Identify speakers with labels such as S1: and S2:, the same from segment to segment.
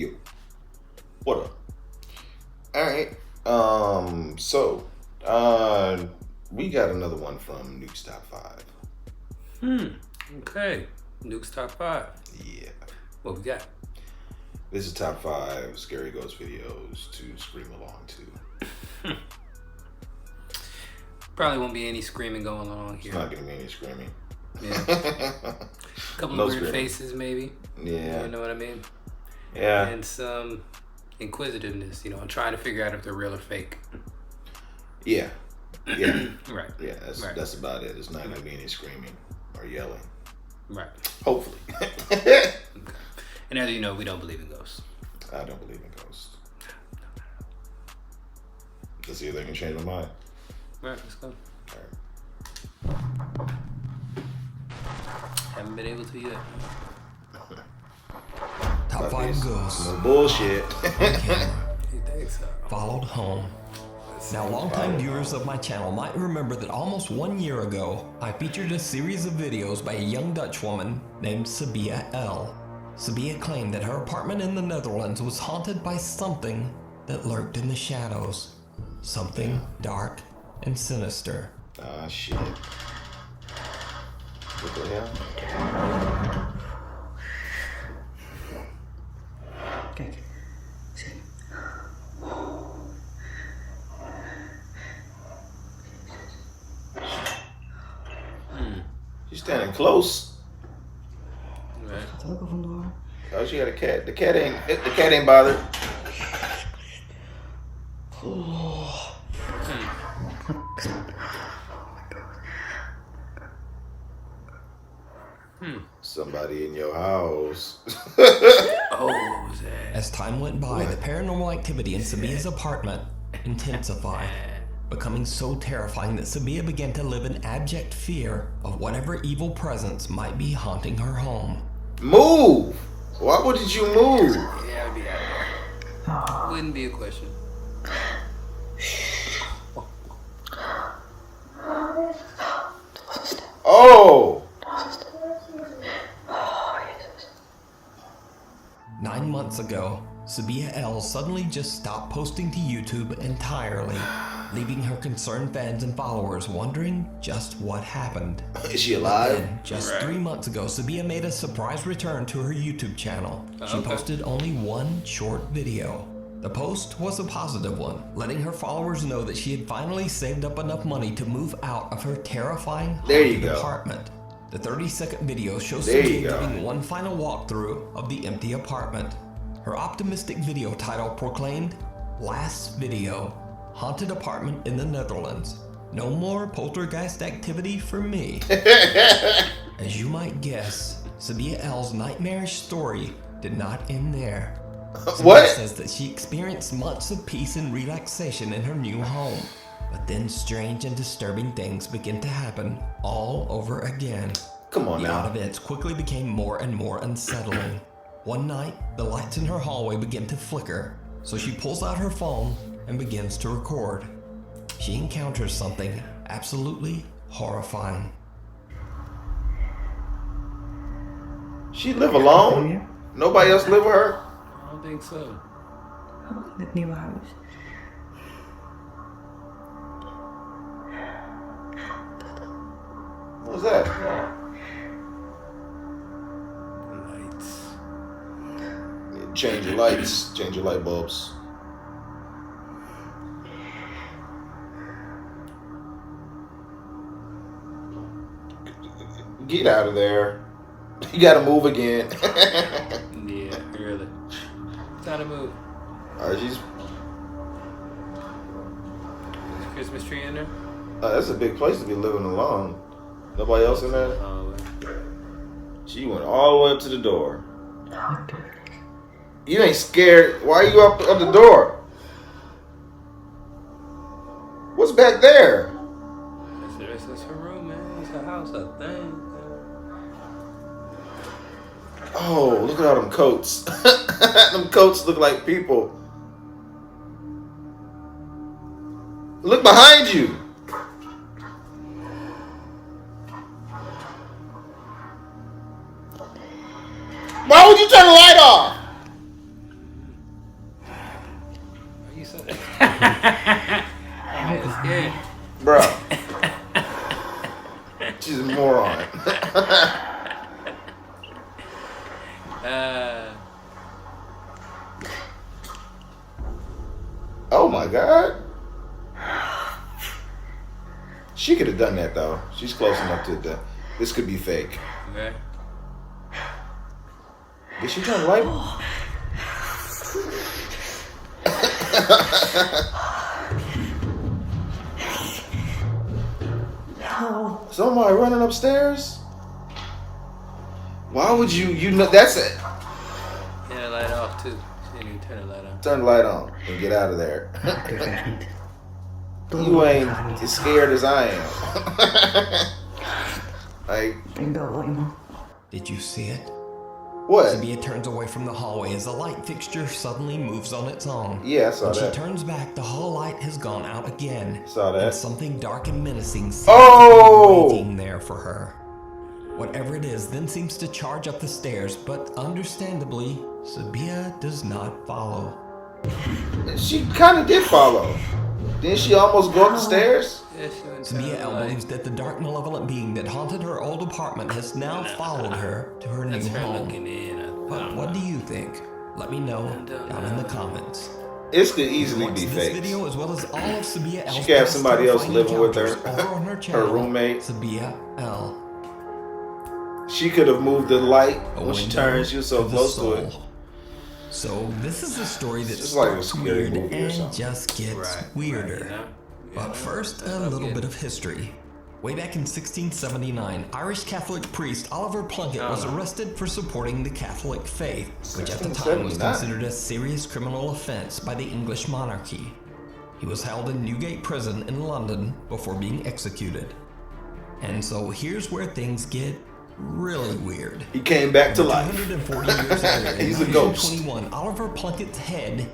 S1: Yo, what up? All right. We got another one from Nukes Top 5.
S2: Okay. Nukes Top 5.
S1: Yeah.
S2: What we got?
S1: This is Top 5 Scary Ghost videos to scream along to.
S2: Probably won't be any screaming going on here.
S1: It's not going to be any screaming.
S2: Yeah. A couple of weird faces, maybe.
S1: Yeah.
S2: You know what I mean?
S1: Yeah.
S2: And some inquisitiveness, I'm trying to figure out if they're real or fake.
S1: Yeah. Yeah.
S2: Right.
S1: Yeah, that's about it. It's not going to be any screaming or yelling.
S2: Right.
S1: Hopefully.
S2: Okay. And as you know, we don't believe in ghosts.
S1: I don't believe in ghosts. Let's see if they can change my mind.
S2: Right, let's go.
S1: All right.
S2: Haven't been able to yet.
S3: Top 5 ghosts.
S1: No bullshit.
S2: You think so?
S3: Followed home. Now, longtime viewers of my channel might remember that almost 1 year ago, I featured a series of videos by a young Dutch woman named Sabia L. Sabia claimed that her apartment in the Netherlands was haunted by something that lurked in the shadows. Something dark and sinister.
S1: Ah, shit. What the hell?
S4: Kijk, zie.
S1: She's standing close.
S2: Right.
S4: Gaat er ook al vandoor.
S1: Oh, she got a cat. The cat ain't bothered. Somebody in your house.
S2: Oh, what was that?
S3: As time went by, the paranormal activity in Sabia's apartment intensified, becoming so terrifying that Sabia began to live in abject fear of whatever evil presence might be haunting her home.
S1: Move! Why wouldn't you move?
S2: Yeah, I'd be out of there. Wouldn't be a question.
S1: Oh!
S3: 9 months ago, Sabia L suddenly just stopped posting to YouTube entirely, leaving her concerned fans and followers wondering just what happened.
S1: Is she alive?
S3: Then, just 3 months ago, Sabia made a surprise return to her YouTube channel. She posted only one short video. The post was a positive one, letting her followers know that she had finally saved up enough money to move out of her terrifying haunted apartment. The 30-second video shows Sabia giving one final walkthrough of the empty apartment. Her optimistic video title proclaimed, "Last video, haunted apartment in the Netherlands. No more poltergeist activity for me." As you might guess, Sabia L's nightmarish story did not end there. Sabia says that she experienced months of peace and relaxation in her new home. But then strange and disturbing things began to happen all over again.
S1: Come on now.
S3: The odd events quickly became more and more unsettling. One night, the lights in her hallway begin to flicker, so she pulls out her phone and begins to record. She encounters something absolutely horrifying.
S1: She live alone? Nobody else live with her?
S2: I don't think so.
S4: Ook in het nieuwe huis.
S1: What was that?
S2: Lights.
S1: Change your lights. Change your light bulbs. Get out of there. You gotta move again.
S2: Yeah, really. Gotta move.
S1: Alright, she's...
S2: There's a Christmas tree in there?
S1: that's a big place to be living alone. Nobody else in there?
S2: Oh,
S1: She went all the way up to the door. You ain't scared. Why are you up the door? What's back there?
S2: That's her room, man. It's her house, I think.
S1: Oh, look at all them coats. Them coats look like people. Look behind you. Why would you turn the light off?
S2: Yeah.
S1: Bro. She's a moron. Oh my God. She could have done that though. She's close enough to that. This could be fake.
S2: Okay.
S1: Did she turn the light?
S4: No.
S1: Somebody running upstairs? Why would you know that's it.
S2: Yeah, the light off too. She didn't even turn the light on.
S1: Turn the light on and get out of there.
S4: Geöffnet.
S1: You ain't as scared as I am. Like,
S4: Ik bel wel iemand.
S3: Did you see it?
S1: what?
S3: Sabia turns away from the hallway as the light fixture suddenly moves on its own.
S1: Yeah, I saw
S3: When
S1: that.
S3: she turns back, the hall light has gone out again.
S1: Saw that.
S3: And something dark and menacing seems
S1: Oh!
S3: to be waiting there for her. Whatever it is then seems to charge up the stairs, but understandably, Sabia does not follow.
S1: She kind of did follow. Didn't she almost go up the stairs?
S2: Yeah, she went
S3: Sabia
S2: down
S3: L
S2: the light.
S3: believes that the dark, malevolent being that haunted her old apartment has now followed her to her new
S2: That's her
S3: home.
S2: looking in.
S3: But what do you think? Let me know down in the comments.
S1: This could easily
S3: Watch
S1: be
S3: this
S1: fake.
S3: video as well as all of Sabia L's
S1: She could have
S3: past
S1: somebody else
S3: terrifying
S1: living with her.
S3: encounters over on her
S1: Her
S3: channel,
S1: roommate.
S3: Sabia L.
S1: She could have moved the light
S3: A
S1: when she
S3: window
S1: turned. She was so
S3: to the
S1: close to it.
S3: soul. So this is a story that
S1: just like a
S3: starts
S1: scary
S3: weird
S1: movie or
S3: and
S1: something.
S3: just gets weirder.
S2: You know?
S3: But first, a little bit of history. Way back in 1679, Irish Catholic priest Oliver Plunkett was arrested for supporting the Catholic faith, which at the time was
S1: 1679.
S3: considered a serious criminal offense by the English monarchy. He was held in Newgate Prison in London before being executed. And so here's where things get really weird.
S1: He came back to life.
S3: 240 years later, in
S1: He's a ghost.
S3: 1921, Oliver Plunkett's head,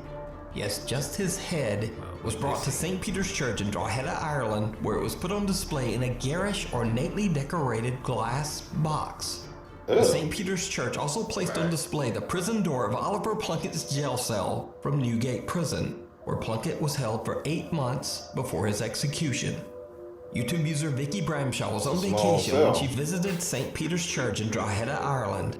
S3: yes, just his head, was brought to St. Peter's Church in Drogheda, Ireland, where it was put on display in a garish, ornately decorated glass box. The St. Peter's Church also placed on display the prison door of Oliver Plunkett's jail cell from Newgate Prison, where Plunkett was held for 8 months before his execution. YouTube user Vicky Bramshaw was on
S1: Small
S3: vacation when
S1: cell.
S3: she visited St. Peter's Church in Drogheda, Ireland.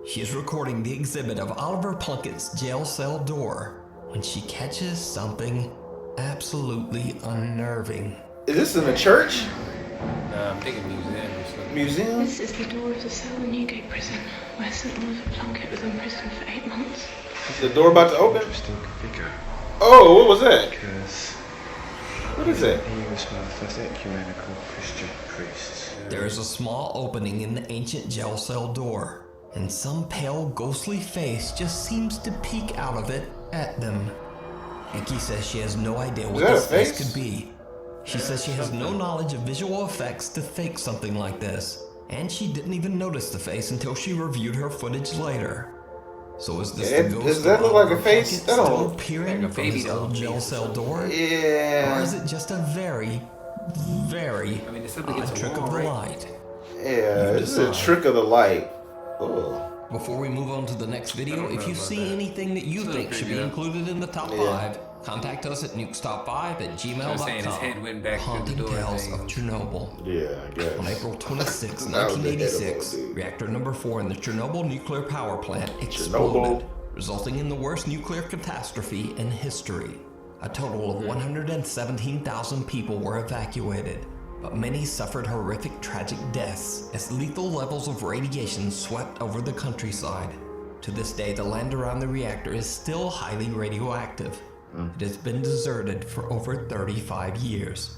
S3: She is recording the exhibit of Oliver Plunkett's jail cell door when she catches something absolutely unnerving.
S1: Is this in a church?
S2: I'm thinking museum or something.
S1: Museum?
S5: This is the door of the cell in Newgate Prison, where St. Oliver Plunkett was imprisoned for 8 months.
S1: The door about to open?
S6: Interesting figure,
S1: Oh, what was that?
S6: because
S1: What is that?
S6: he was one of the first ecumenical Christian priests.
S3: There is a small opening in the ancient jail cell door, and some pale, ghostly face just seems to peek out of it at them. Vicky says she has no idea what
S1: that a
S3: this face
S1: face?
S3: could be. She says she has no knowledge of visual effects to fake something like this, and she didn't even notice the face until she reviewed her footage later. So is this
S1: Yeah,
S3: the ghost
S1: does that
S3: of
S1: look like a
S3: Oliver
S1: face?
S3: Plunkett
S1: That don't
S3: still
S1: look
S3: peering
S2: like a
S3: from
S2: baby
S3: his
S2: doll
S3: old jail
S2: face.
S3: cell door? Or
S1: Yeah.
S3: is it just a very, very
S2: I mean, it's something
S3: odd
S2: against the
S3: trick
S2: wall,
S3: of the
S2: right?
S3: light?
S1: Yeah, this is a
S3: decide.
S1: trick of the light. Ugh.
S3: Before we move on to the next video, if you see anything that you think should be included in the top
S1: Yeah.
S3: 5, contact us at nukestop5@gmail.com.
S2: I was saying his head went back through the
S3: Haunting
S2: door
S3: Tales
S2: thing.
S3: of Chernobyl.
S1: Yeah, I guess.
S3: On April 26,
S1: That was the head of
S3: 1986,
S1: a dude.
S3: reactor number 4 in the Chernobyl nuclear power plant
S1: Chernobyl.
S3: exploded, resulting in the worst nuclear catastrophe in history. A total of 117,000 people were evacuated, but many suffered horrific tragic deaths as lethal levels of radiation swept over the countryside. To this day, the land around the reactor is still highly radioactive. It has been deserted for over 35 years.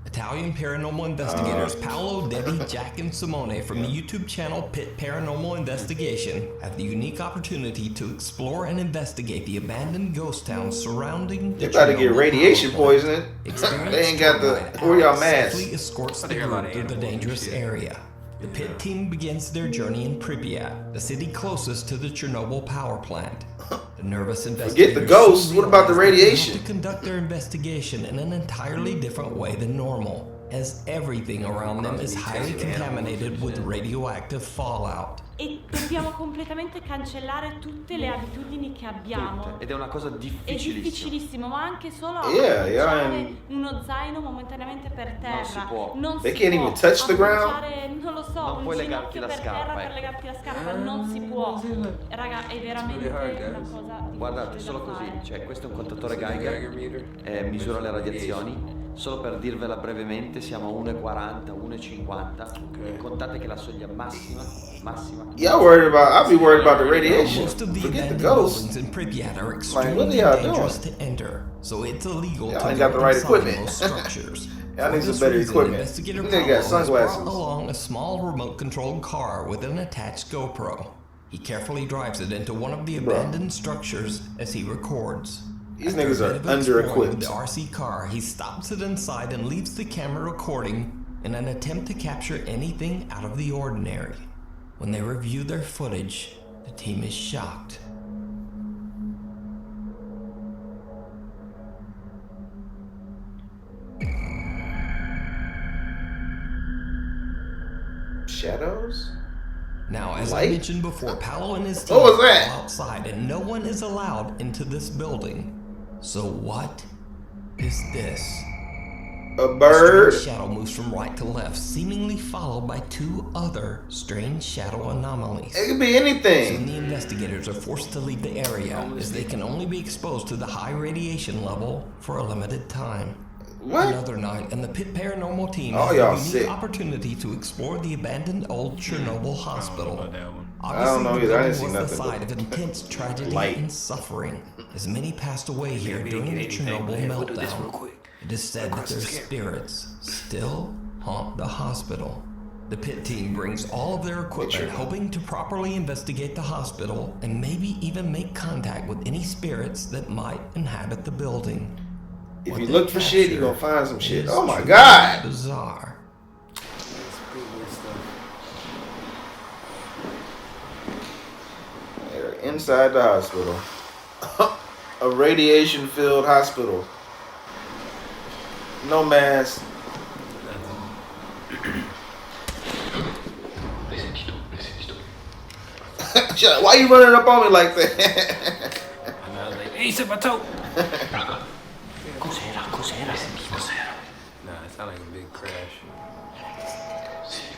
S3: Italian paranormal investigators Paolo, Debbie, Jack, and Simone from the YouTube channel Pit Paranormal Investigation have the unique opportunity to explore and investigate the abandoned ghost towns surrounding the
S1: They about to get
S3: Chernobyl
S1: radiation
S3: power plant.
S1: poisoning.
S3: Experienced
S1: They ain't got the.
S3: tour guide
S1: Where y'all
S3: Alex
S1: masks?
S3: safely escorts the
S2: I hear a lot
S3: group
S2: of
S3: through the
S2: animals and
S3: dangerous
S2: shit.
S3: area. The pit team begins their journey in Pripyat, the city closest to the Chernobyl power plant. The nervous investigators
S1: the ghosts.
S3: soon
S1: What about the
S3: realize that they have
S1: radiation?
S3: to conduct their investigation in an entirely different way than normal, as everything around them is highly contaminated with radioactive fallout.
S7: E dobbiamo completamente cancellare tutte le abitudini che abbiamo.
S6: Ed è una cosa
S7: È
S6: difficilissima.
S7: difficilissimo, ma anche solo
S1: Yeah,
S7: uno zaino momentaneamente per terra.
S6: Non si può.
S7: Non
S1: They
S7: si
S1: can't
S7: può
S1: even touch the ground?
S7: appoggiare, non lo so,
S6: Non
S7: un
S6: puoi
S7: ginocchio
S6: legarti la
S7: per terra
S6: scarpa,
S7: per
S6: ecco.
S7: legarti la scarpa, non si può. Raga, è veramente una cosa
S6: Guardate,
S7: difficile
S6: solo
S7: da
S6: così,
S7: fare.
S6: cioè questo è un contatore Geiger, misura le radiazioni. Solo per dirvela brevemente, siamo a 1,40, 1,50. E contate che la soglia massima.
S1: Y'all worried about? I'll be worried about the radiation.
S3: Most of the
S1: Forget the
S3: abandoned
S1: ghosts.
S3: buildings in Pripyat are
S1: Like,
S3: extremely
S1: what are y'all
S3: dangerous
S1: doing?
S3: to enter, so it's illegal
S1: Y'all
S3: to
S1: ain't got
S3: go
S1: the right
S3: inside
S1: equipment.
S3: most structures.
S1: Y'all
S3: For
S1: need some
S3: this
S1: better
S3: reason,
S1: equipment.
S3: Investigator
S1: They
S3: Paulo
S1: got
S3: has brought
S1: sunglasses.
S3: along a small remote-controlled car with an attached GoPro. He carefully drives it into one of the abandoned structures as he records.
S1: These
S3: After
S1: niggas
S3: a
S1: are
S3: bit of exploring
S1: under-equipped.
S3: with the RC car, he stops it inside and leaves the camera recording in an attempt to capture anything out of the ordinary. When they review their footage, the team is shocked.
S1: Shadows?
S3: Now, as
S1: Light?
S3: I mentioned before, Paolo and his team
S1: What was
S3: are
S1: that?
S3: outside and no one is allowed into this building. So what is this?
S1: A
S3: A
S1: bird?
S3: strange shadow moves from right to left, seemingly followed by two other strange shadow anomalies.
S1: It could be
S3: Soon
S1: anything.
S3: the investigators are forced to leave the area as they can only be exposed to the high radiation level for a limited time.
S1: What?
S3: Another night, and the Pit Paranormal team
S1: Oh,
S3: has
S1: y'all
S3: the unique
S1: sick.
S3: opportunity to explore the abandoned old Chernobyl hospital.
S1: I don't know
S3: Obviously, the
S1: either. I didn't
S3: building
S1: see
S3: was the
S1: nothing
S3: site
S1: but
S3: of intense tragedy
S1: light.
S3: and suffering, as many passed away here
S2: we
S3: during
S2: didn't
S3: the
S2: get anything,
S3: Chernobyl
S2: man. We'll do this real
S3: meltdown.
S2: quick.
S3: It is said that their spirits still haunt the hospital. The Pit team brings all of their equipment, hoping to properly investigate the hospital and maybe even make contact with any spirits that might inhabit the building.
S1: If
S3: What
S1: you
S3: they
S1: look for shit, you
S3: capture
S1: gonna find some shit.
S3: is
S1: Oh my
S3: truly
S1: god!
S3: Bizarre.
S1: They're inside the hospital. A radiation-filled hospital. No mask. Shut up. Why you running up on me like that?
S2: And I was like, hey, sit my toe.
S4: Cos'era? Cos'era?
S2: Nah, it sounded like a big crash.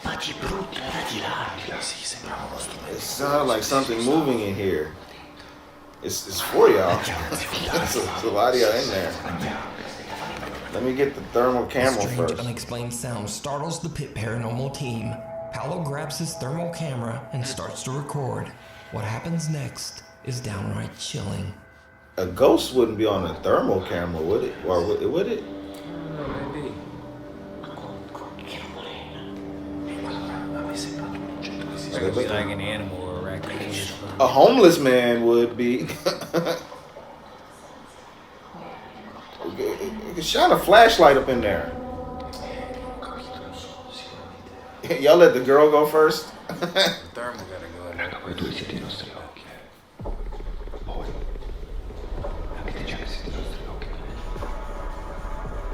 S4: Ma di brutto, era di là. Sì, sembrava uno strumento.
S1: It sounds like something moving in here. It's for y'all. It's a lot of y'all in there. Let me get the thermal
S3: A
S1: camera
S3: strange,
S1: first.
S3: unexplained sound startles the Pit Paranormal team. Paolo grabs his thermal camera and starts to record. What happens next is downright chilling.
S1: A ghost wouldn't be on a thermal camera, would it? Or would it?
S2: Maybe. Like it'd be like an animal or a raccoon or something.
S1: A homeless man would be. Shine a flashlight up in there. Y'all let the girl go first.
S2: The thermal gotta go in there.
S6: Voi due siete i nostri occhi. Voi. Avete già visto i nostri occhi.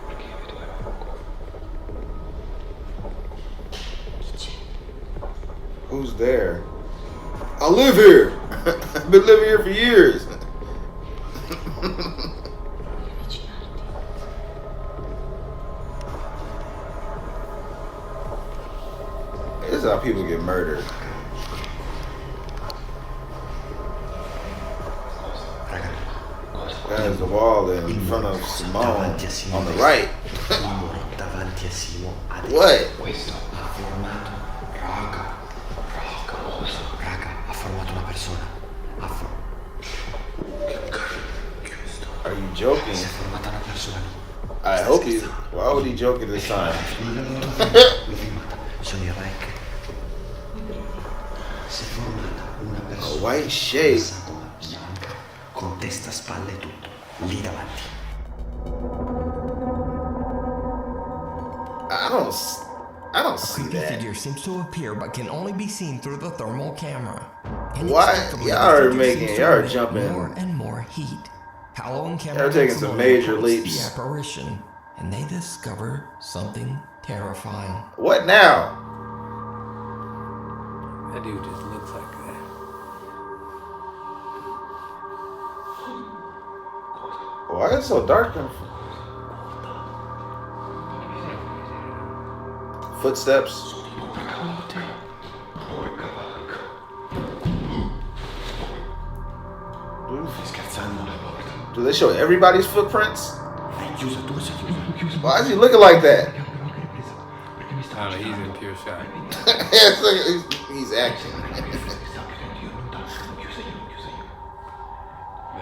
S6: Perché io vedo a fuoco.
S1: Who's there? I live here. I've been living here for years. This is how people get murdered. That is the wall in front of Simone on the right.
S4: Il muro davanti a Simo
S1: What?
S4: Questo ha formato raga, ha formato una persona.
S1: Are you joking?
S4: Si è formata una persona.
S1: I hope he. Why would he joke at this time?
S4: Sono il rec. Si è formata una
S1: A
S4: persona.
S1: white shape.
S4: Passato bianca, con testa, spalle e tutto. Lì davanti.
S1: I don't see
S3: Creepy
S1: that.
S3: figure seems to appear but can only be seen through the thermal camera.
S1: Why?
S3: Inexplicably,
S1: Y'all
S3: the
S1: are
S3: figure
S1: making-
S3: seems to
S1: y'all are
S3: emit
S1: jumping.
S3: more and more heat. Paolo and
S1: Y'all
S3: camera
S1: taking some major
S3: reports
S1: leaps.
S3: the apparition and they discover something terrifying.
S1: What now?
S2: That dude just looks like that.
S1: Why is it so dark? Footsteps. Do they show everybody's footprints? Why is he looking like that?
S2: I don't know, he's in pure shock.
S1: He's acting.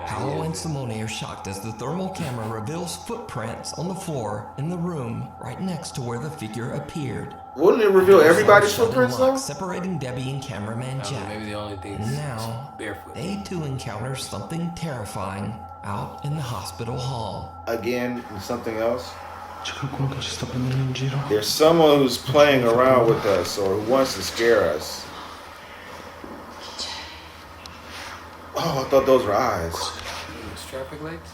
S3: Paolo and Simone are shocked as the thermal camera reveals footprints on the floor in the room right next to where the figure appeared.
S1: Wouldn't it reveal everybody's footprints though?
S3: Separating Debbie and cameraman Jack.
S2: Maybe the only thing
S3: And now,
S2: barefoot.
S3: they too encounter something terrifying out in the hospital hall.
S1: Again, something else. There's someone who's playing around with us or who wants to scare us. Oh, I thought those were eyes.
S2: Traffic lights?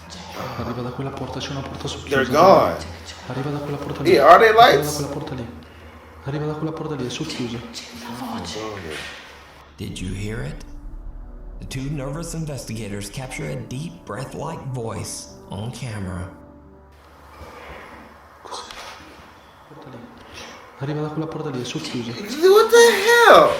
S8: Arriva da quella porta, c'è una porta socchiusa.
S1: They're gone.
S8: Arriva da quella porta lì.
S1: Yeah, are they lights?
S8: Arriva da quella porta lì, è socchiusa.
S3: Did you hear it? The two nervous investigators capture a deep breath-like voice on camera.
S8: Arriva da quella porta lì, è socchiusa.
S1: What the hell?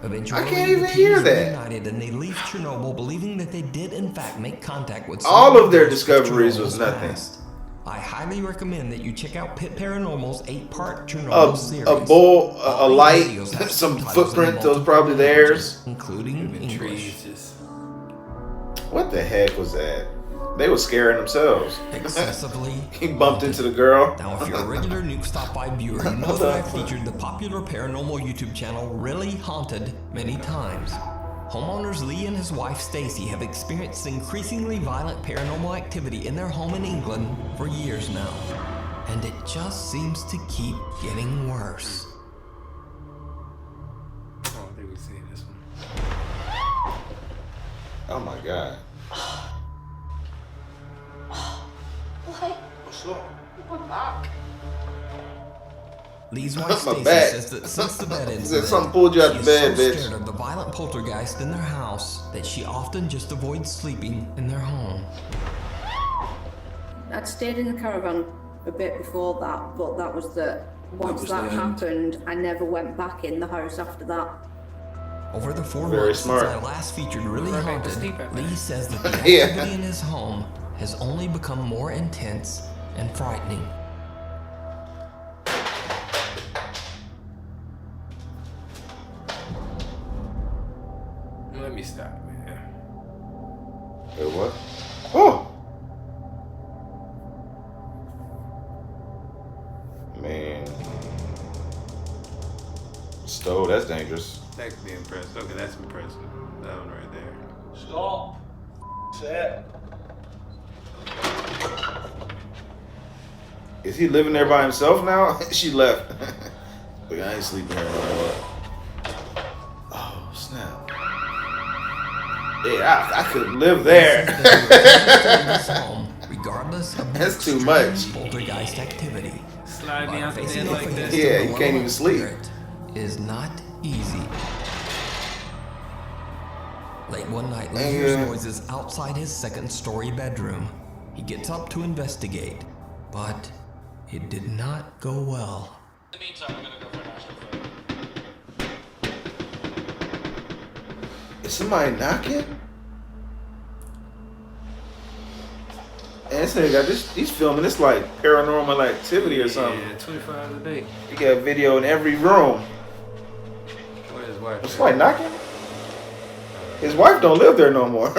S3: Eventually,
S1: I can't even
S3: the
S1: hear
S3: teams
S1: that.
S3: reunited and they leave Chernobyl believing that they did in fact make contact with
S1: All
S3: someone
S1: of their
S3: from
S1: discoveries was
S3: Chernobyl's
S1: nothing.
S3: past. I highly recommend that you check out Pit Paranormal's 8-part Chernobyl series.
S1: A bull, a
S3: All these
S1: light,
S3: videos have
S1: some
S3: subtitles in
S1: footprint, those
S3: multiple
S1: probably theirs.
S3: languages, including English.
S2: Trees just...
S1: What the heck was that? They were scaring themselves.
S3: Excessively.
S1: He bumped into the girl.
S3: Now, if you're a regular Nukes Top 5 viewer, you know that I've featured the popular paranormal YouTube channel Really Haunted many times. Homeowners Lee and his wife Stacy have experienced increasingly violent paranormal activity in their home in England for years now. And it just seems to keep getting worse.
S2: I don't think we've seen this one.
S1: Oh my god.
S3: Lee's wife Stacy
S1: back.
S3: says that since the bed
S1: Said
S3: incident,
S1: something pulled you out
S3: she
S1: the
S3: is
S1: bed,
S3: so
S1: bitch.
S3: scared of the violent poltergeist in their house that she often just avoids sleeping in their home.
S9: I'd stayed in the caravan a bit before that, but that was the once that happened, I never went back in the house after that.
S3: Over the 4
S1: Very
S3: months
S1: smart.
S3: since I last featured Really
S2: Right back to
S3: Haunted,
S2: sleep at night.
S3: Lee says that the
S1: Yeah.
S3: activity in his home has only become more intense and frightening.
S2: Let me stop, man.
S1: Wait, what? Oh! Man. Stove, that's dangerous.
S2: That could be impressive. Okay, that's impressive. That one right there.
S8: Stop. Set.
S1: Is he living there by himself now? She left. Look, I ain't sleeping here no more. Oh, snap. Yeah, I could live there.
S3: This home, regardless of the
S1: That's too
S3: extreme
S1: much.
S3: poltergeist activity.
S2: Slide me
S3: But
S2: out the
S3: facing
S2: bed
S3: off
S2: like
S3: against
S2: that.
S1: Yeah,
S3: the
S1: you can't
S3: malevolent
S1: even sleep.
S3: spirit is not easy. Late one night, Lee hears noises outside his second-story bedroom. He gets up to investigate, but it did not go well.
S8: In the meantime, I'm gonna go for an astral photo.
S1: Is somebody knocking? And this nigga got this, he's filming this like paranormal activity or something.
S2: Yeah, 24 hours a day.
S1: He got video in every room.
S2: Where's his wife?
S1: Is somebody knocking? His wife don't live there no more.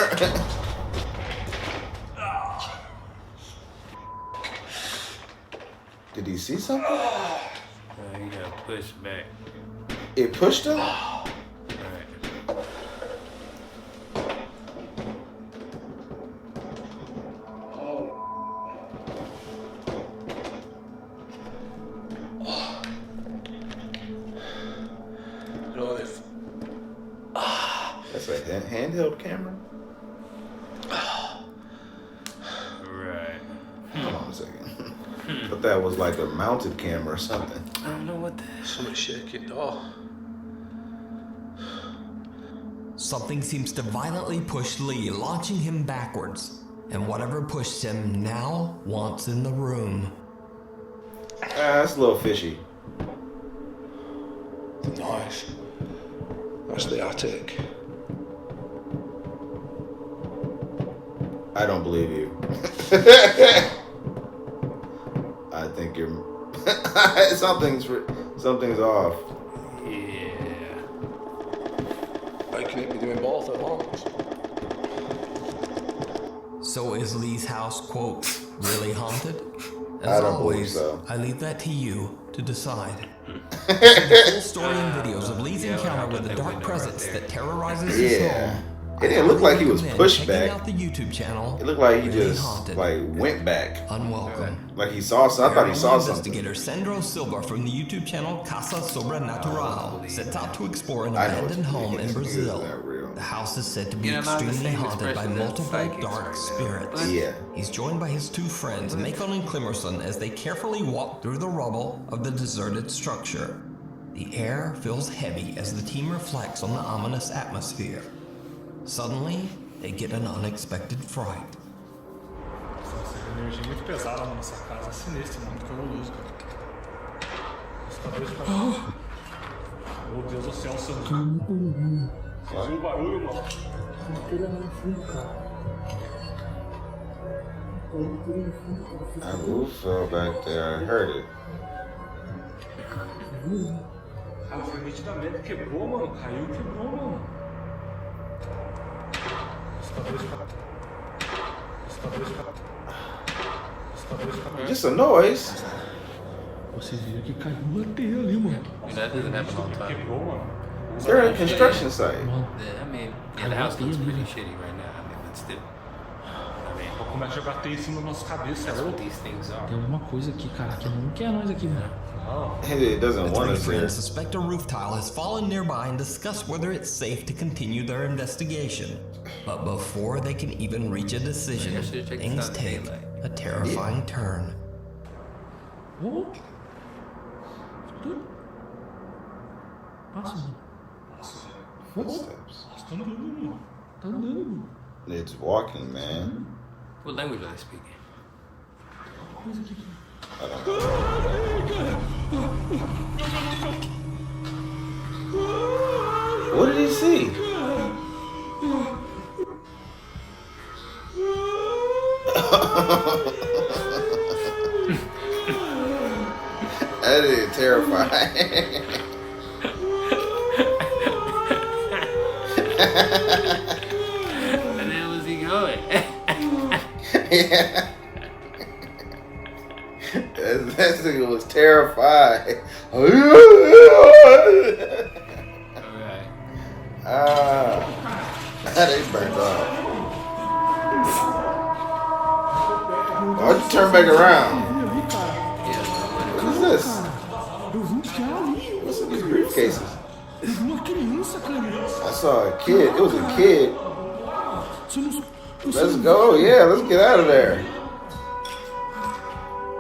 S1: Did he see something?
S2: You gotta push back.
S1: It pushed him?
S2: Alright.
S1: That's a handheld camera?
S2: Right.
S1: Hold on a second. But that was like a mounted camera or something.
S2: I don't know what that is.
S8: Some shit, oh.
S3: Something seems to violently push Lee, launching him backwards. And whatever pushed him now wants in the room.
S1: That's a little fishy.
S8: Nice. That's the attic.
S1: I don't believe you. I think you're something's off.
S2: Yeah.
S8: I can't be doing both at once.
S3: So is Lee's house, quote, really haunted? As
S1: I don't believe
S3: always,
S1: so.
S3: I leave that to you to decide. See the full story and videos of Lee's encounter with the dark presence that terrorizes his home.
S1: It didn't look like he was
S3: Recommend
S1: pushed
S3: checking
S1: back.
S3: out the YouTube channel.
S1: It looked like he
S3: Really
S1: just
S3: haunted.
S1: went back.
S3: Unwelcome.
S1: Like he saw something. I thought he saw something.
S3: Investigator Sandro Silva from the YouTube channel Casa Sobrenatural sets out to explore an
S1: I know
S3: abandoned
S1: it's
S3: home in
S1: it's
S3: Brazil.
S1: not real.
S3: The house is said to be
S2: You know, not the
S3: extremely
S2: same
S3: haunted by
S2: expression that
S3: multiple
S2: psychics
S3: dark
S2: are,
S3: spirits.
S1: Yeah.
S3: He's joined by his two friends, Macon and Klimerson, as they carefully walk through the rubble of the deserted structure. The air feels heavy as the team reflects on the ominous atmosphere. Suddenly, they get an unexpected fright.
S10: Essa energia muito pesada na nossa casa, sinistra, muito cabuloso, cara. Assustador de caralho. Meu Deus do céu, seu. Ouviu o barulho, mano?
S1: A roof fell back there. I heard it.
S10: Cara, foi nitidamente. Quebrou, mano. Caiu, quebrou, mano.
S1: Just a noise.
S8: Vocês viram que caiu uma teia ali, mano.
S2: That doesn't happen all the time.
S10: Quebrou, mano.
S1: They're in a construction site.
S2: Yeah, I mean, yeah, the house looks pretty shitty right now. I mean, but still. I mean,
S10: Começa a jogar teia em cima da nossa cabeça,
S2: that's
S10: é
S2: what
S10: louco.
S2: these things are.
S8: Tem alguma coisa aqui, cara, que não quer nós aqui, mano.
S1: It doesn't
S3: The
S1: want
S3: three
S1: us here.
S3: friends suspect a roof tile has fallen nearby and discuss whether it's safe to continue their investigation. But before they can even reach a decision,
S2: I should've checked
S3: things
S2: this out in
S3: take
S2: daylight.
S3: a terrifying turn.
S8: Oh. Passa, mano.
S1: Footsteps.
S8: Tá andando, mano. Tá andando, mano.
S1: It's walking, man.
S2: What language are they speaking?
S1: I don't know. What did he see? That is terrifying.
S2: Where the hell is he going?
S1: Yeah. That nigga was terrified.
S2: Alright.
S1: They burned off. Why'd you turn back around? What is this? What's in these briefcases? I saw a kid. It was a kid. Let's go. Yeah, let's get out of there.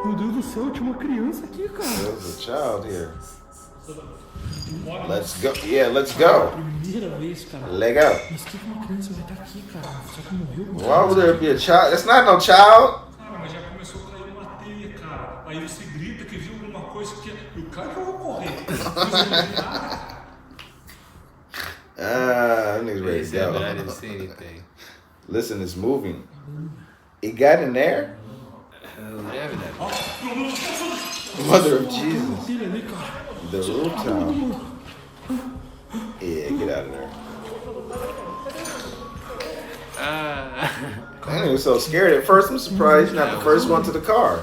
S8: Meu Deus do céu, tinha uma criança aqui, cara.
S1: There's a child here. Let's go. Yeah, let's go.
S8: Primeira vez, cara.
S1: Leg out.
S8: Mas que uma criança vai estar aqui, cara? Só que morreu, mano.
S1: Why would there be a child? That's not no child.
S10: Cara, mas já começou a cair uma teia, cara. Aí você grita que viu alguma coisa que... E claro que eu vou correr.
S1: That nigga's ready
S2: They
S1: to
S2: said, but I
S1: go.
S2: didn't see anything.
S1: Listen, it's moving. It got in there?
S2: Whatever that
S1: Mother of Jesus. The roof tile. Yeah, get out of there. That nigga was so scared at first. I'm surprised he's not the first one to the car.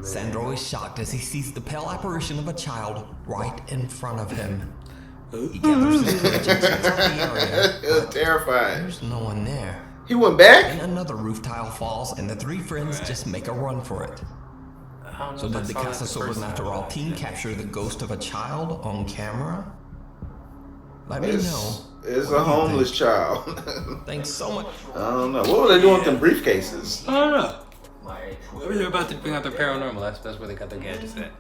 S3: Sandro is shocked as he sees the pale apparition of a child right in front of him. He gathers his courage and checks out the area.
S1: It was terrifying.
S3: There's no one there.
S1: He went back?
S3: Then another roof tile falls, and the three friends just make a run for it. So did the Casa Sobrenatural team capture the ghost of a child on camera? Let me know.
S1: It's a homeless child.
S3: Thanks so much.
S1: I don't know. What were they doing with them briefcases?
S2: I don't know. They're about to bring out their paranormal. That's where they got their gadgets at.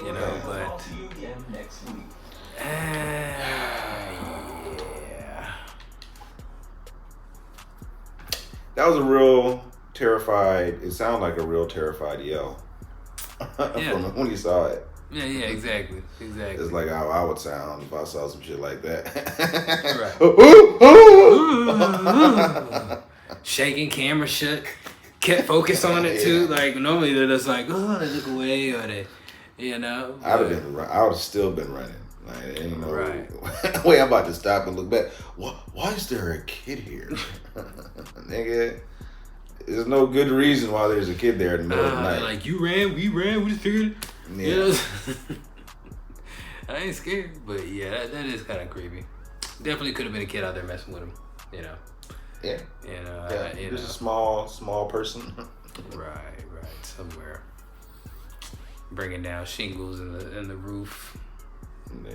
S2: You know, but yeah.
S1: That was a real terrified. It sounded like a real terrified yell from when you saw it.
S2: Yeah, exactly.
S1: It's like how I would sound if I saw some shit like that.
S2: Right. Shaking, camera shook, kept focus on it too. Like normally they're just like, oh, they look away or they, you know.
S1: I would have still been running. Like, you know, wait, I'm about to stop and look back. Why is there a kid here? Nigga, there's no good reason why there's a kid there in the middle of the night.
S2: Like, you ran, we just figured. Yeah. You know? I ain't scared, but yeah, that is kind of creepy. Definitely could have been a kid out there messing with him, you know.
S1: Yeah.
S2: You know,
S1: just a small person.
S2: Right, somewhere. Bringing down shingles in the roof.
S1: Yeah.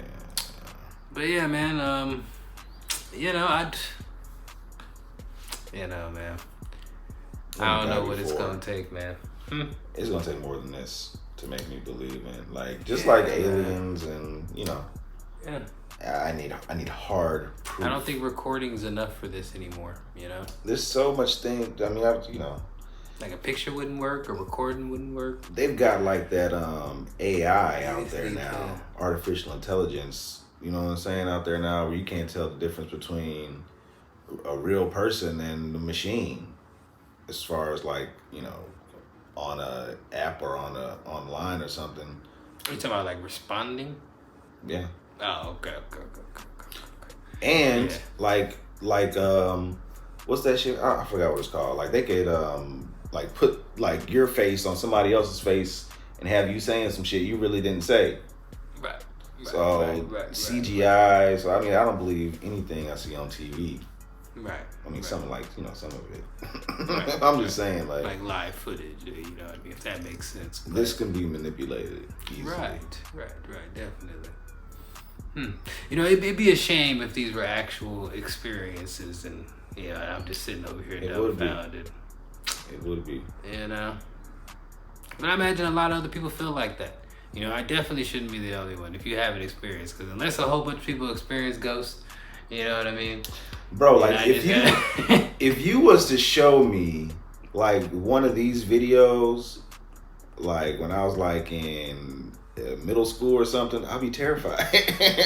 S2: But yeah, man, man. I don't know what it's gonna take, man.
S1: It's gonna take more than this to make me believe in, like, just like aliens, and you know.
S2: Yeah.
S1: I need hard proof.
S2: I don't think recording's enough for this anymore, you know?
S1: There's so much thing. I mean, you know.
S2: Like a picture wouldn't work, a recording wouldn't work.
S1: They've got like that AI out there now, artificial intelligence. You know what I'm saying, out there now, where you can't tell the difference between a real person and the machine, as far as like, you know, on a app or online or something.
S2: Are you talking about like responding?
S1: Yeah.
S2: Oh, okay.
S1: And like what's that shit? I forgot what it's called. Like they could like put like your face on somebody else's face and have you saying some shit you really didn't say.
S2: Right.
S1: CGI. So I mean, I don't believe anything I see on TV.
S2: Right.
S1: I mean, something like, you know, some of it. I'm just saying, like
S2: live footage. You know what I mean? If that makes sense. But
S1: this can be manipulated easily.
S2: Right. Definitely. You know, it'd be a shame if these were actual experiences, and you know, I'm just sitting over here dumbfounded.
S1: It would be.
S2: You know, but I imagine a lot of other people feel like that. You know, I definitely shouldn't be the only one if you have an experience, because unless a whole bunch of people experience ghosts, you know what I mean?
S1: Bro, like if you was to show me like one of these videos, like when I was like in middle school or something, I'd be terrified.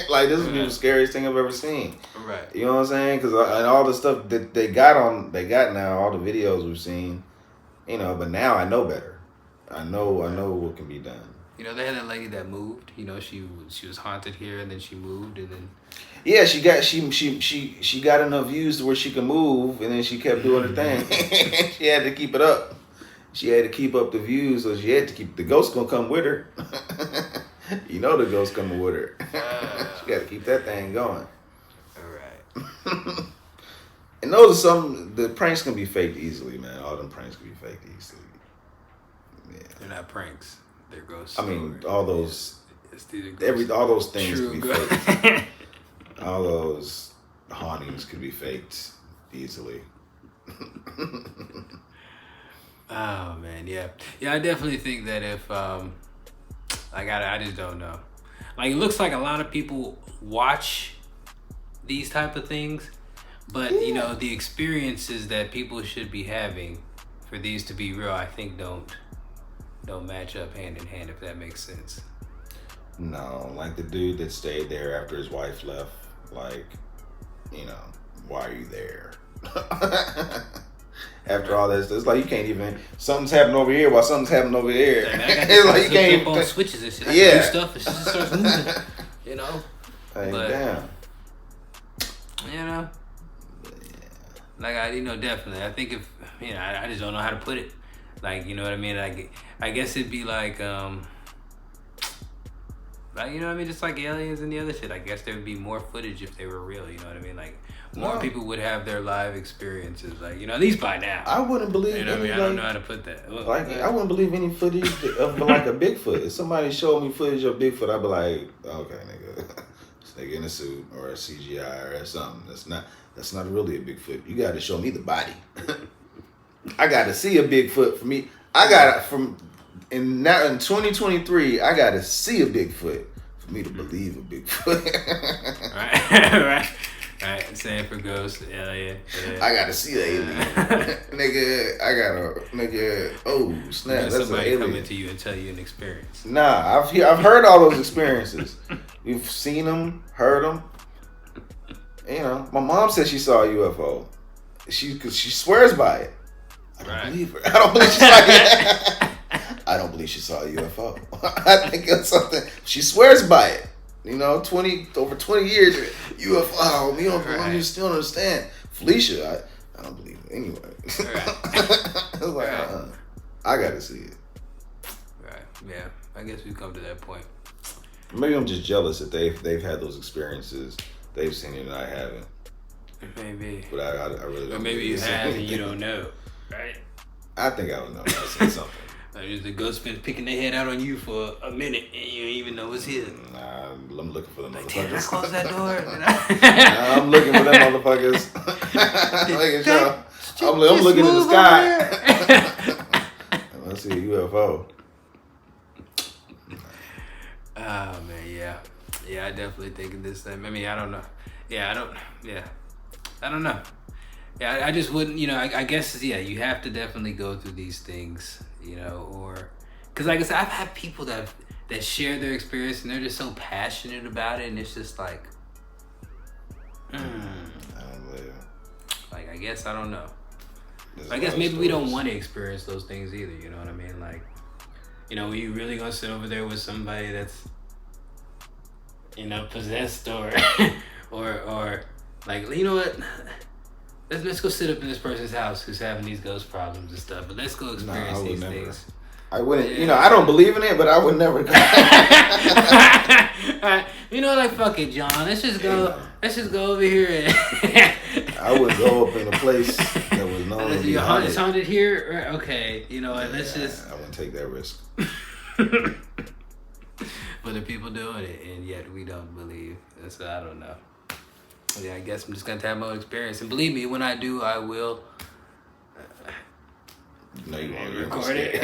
S1: Like this would be the scariest thing I've ever seen.
S2: Right.
S1: You know what I'm saying? Because and all the stuff that they got now, all the videos we've seen, you know. But now I know better. I know what can be done.
S2: You know, they had that lady that moved. You know, she was haunted here, and then she moved, and then.
S1: Yeah, she got enough views to where she could move, and then she kept doing her thing. She had to keep it up. She had to keep up the views, so she had to keep the ghost gonna come with her. You know the ghost coming with her. She got to keep that thing going.
S2: All right.
S1: And those are the pranks can be faked easily, man. All them pranks can be faked easily. Yeah.
S2: They're not pranks. They're ghosts.
S1: I mean, all those
S2: all
S1: all those things can be faked. All those hauntings could be faked easily.
S2: Oh man, yeah. I definitely think that if I just don't know. Like, it looks like a lot of people watch these type of things, but you know, the experiences that people should be having for these to be real, I think don't match up hand in hand, if that makes sense.
S1: No, like the dude that stayed there after his wife left, like, you know, why are you there? After all this, it's like you can't even. Something's happening over here while something's happening over there.
S2: It's like you can't even on switches and shit. I can do stuff and shit just starts moving. You know.
S1: Like, damn.
S2: You know. Like definitely. I think if I just don't know how to put it. Like, you know what I mean. Like, I guess it'd be like you know what I mean, just like aliens and the other shit. I guess there would be more footage if they were real. You know what I mean, like. More people would have their live experiences, like, you know, at least by now.
S1: I wouldn't believe.
S2: You know what I mean? I don't know how to put that.
S1: I wouldn't believe any footage of like a Bigfoot. If somebody showed me footage of Bigfoot, I'd be like, okay, nigga, this nigga in a suit or a CGI or something. That's not really a Bigfoot. You got to show me the body. I got to see a Bigfoot for me. I got in 2023. I got to see a Bigfoot for me to believe a Bigfoot.
S2: Right. Same for ghosts. Yeah.
S1: I got to see the alien, nigga. Oh snap! That's
S2: somebody
S1: an alien.
S2: coming to you and tell you an experience.
S1: Nah, I've heard all those experiences. We've seen them, heard them. You know, my mom said she saw a UFO. Cause she swears by it. I don't believe her. I don't believe she saw it. I don't believe she saw a UFO. I think it's something. She swears by it. You know, over 20 years, UFO. You still don't understand. Felicia, I don't believe it anyway. It's like, I gotta see it.
S2: Right. Yeah. I guess we've come to that point.
S1: Maybe I'm just jealous that they've had those experiences. They've seen it and I haven't.
S2: Maybe.
S1: But I really don't.
S2: Or maybe you have and you don't know, right?
S1: I think I would know. I've seen something.
S2: The ghost been picking their head out on you for a minute and you don't even know it's here.
S1: Nah, I'm looking for them motherfuckers.
S2: Did I close that door?
S1: Nah, I'm looking for them motherfuckers. I'm looking in the sky. I see a UFO.
S2: Oh man, yeah. Yeah, I definitely think of this thing. I mean, I don't know. I don't know. Yeah, I just wouldn't, I guess, you have to definitely go through these things, or, because like I said, I've had people that share their experience and they're just so passionate about it, and it's just like,
S1: I don't believe it.
S2: Like, I guess, I don't know. I guess maybe we don't want to experience those things either, you know what I mean? Like, are you really going to sit over there with somebody that's, possessed or like, you know what? Let's go sit up in this person's house who's having these ghost problems and stuff, but let's go experience these things.
S1: I wouldn't, I don't believe in it, but I would never go.
S2: Like, fuck it, John. Let's just go over here and
S1: I would go up in a place that was known to be haunted.
S2: It's haunted here? Okay, let's just...
S1: I wouldn't take that risk.
S2: But the people doing it, and yet we don't believe. So I don't know. Yeah, I guess I'm just gonna have my own experience, and believe me, when I do, I will.
S1: No, you won't
S2: record it.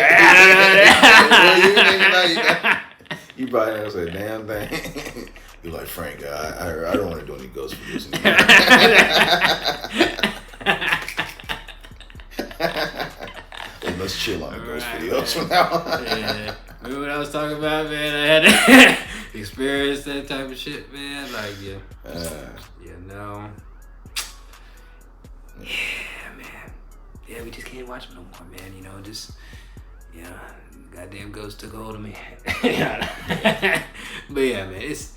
S1: You probably never say a damn thing. You're like, Frank, I don't want to do any ghost videos anymore. Let's chill on the ghost videos from now on.
S2: Yeah. Remember what I was talking about, man? I had to experience that type of shit, man. Like, yeah, man. Yeah, we just can't watch them no more, man. Goddamn ghost took a hold of me. But yeah, man, it's